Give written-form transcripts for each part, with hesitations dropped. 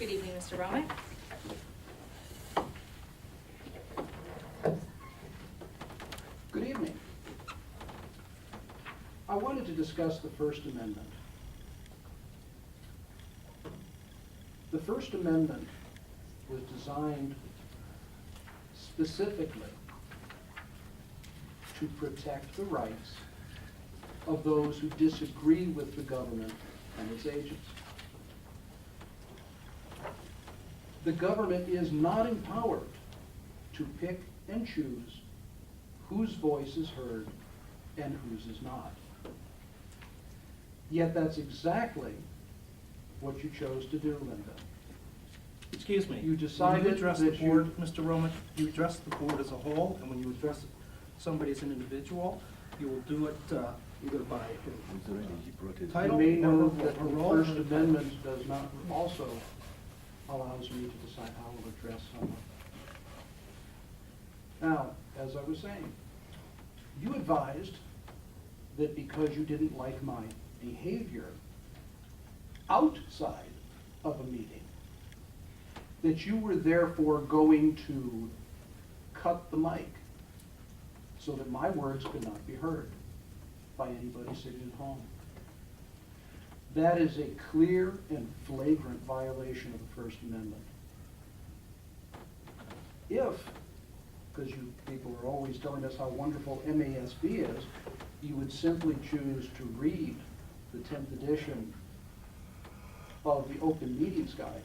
Good evening, Mr. Romick. Good evening. I wanted to discuss the First Amendment. The First Amendment was designed specifically to protect the rights of those who disagree with the government and its agents. The government is not empowered to pick and choose whose voice is heard and whose is not. Yet that's exactly what you chose to do, Linda. Excuse me. You decided when you address the that board, Mr. Romick, you address the board as a whole, and when you address somebody as an individual, you will do it either by title You may know that or the role. First Amendment does not also allows me to decide how to address someone. Now, as I was saying, you advised that because you didn't like my behavior outside of a meeting, that you were therefore going to cut the mic so that my words could not be heard by anybody sitting at home. That is a clear and flagrant violation of the First Amendment. If, because you people are always telling us how wonderful MASB is, you would simply choose to read the 10th edition of the Open Meetings Guide,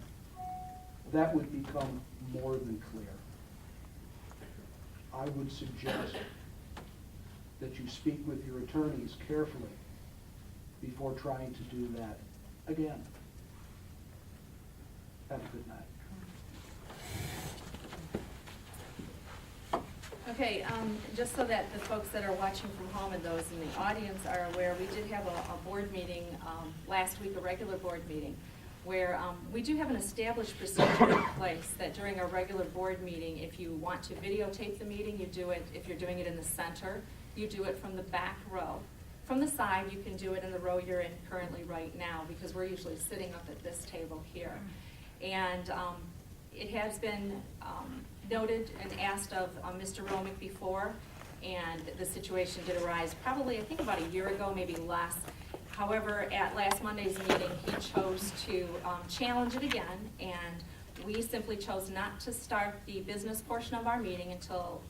that would become more than clear. I would suggest that you speak with your attorneys carefully before trying to do that again. Have a good night. Okay, just so that the folks that are watching from home and those in the audience are aware, we did have a board meeting last week, a regular board meeting, where we do have an established procedure in place that during a regular board meeting, if you want to videotape the meeting, you do it. If you're doing it in the center, you do it from the back row. From the side, you can do it in the row you're in currently right now, because we're usually sitting up at this table here. And it has been noted and asked of Mr. Romick before, and the situation did arise probably, I think, about a year ago, maybe less. However, at last Monday's meeting, he chose to challenge it again, and we simply chose not to start the business portion of our meeting until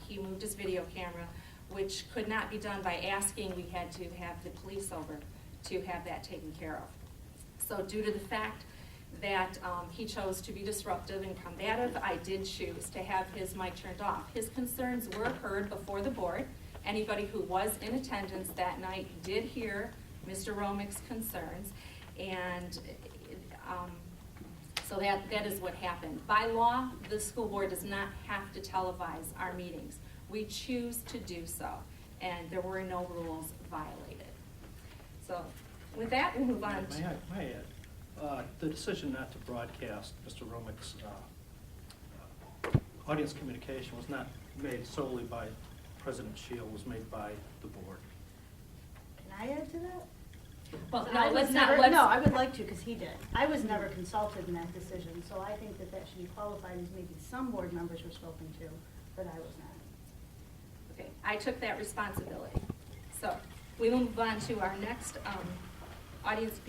he moved his video camera, which could not be done by asking. We had to have the police over to have that taken care of. So due to the fact that he chose to be disruptive and combative, I did choose to have his mic turned off. His concerns were heard before the board. Anybody who was in attendance that night did hear Mr. Romick's concerns, and so that is what happened. By law, the school board does not have to televise our meetings. We choose to do so, and there were no rules violated. So with that, we'll move on. May I add, the decision not to broadcast Mr. Romick's audience communication was not made solely by President Shield, it was made by the board. Can I add to that? Well, I no, was let's never, not. no, I would like to, because he did. I was never consulted in that decision, so I think that should be qualified as maybe some board members were spoken to, but I was not. Okay, I took that responsibility. So we will move on to our next audience.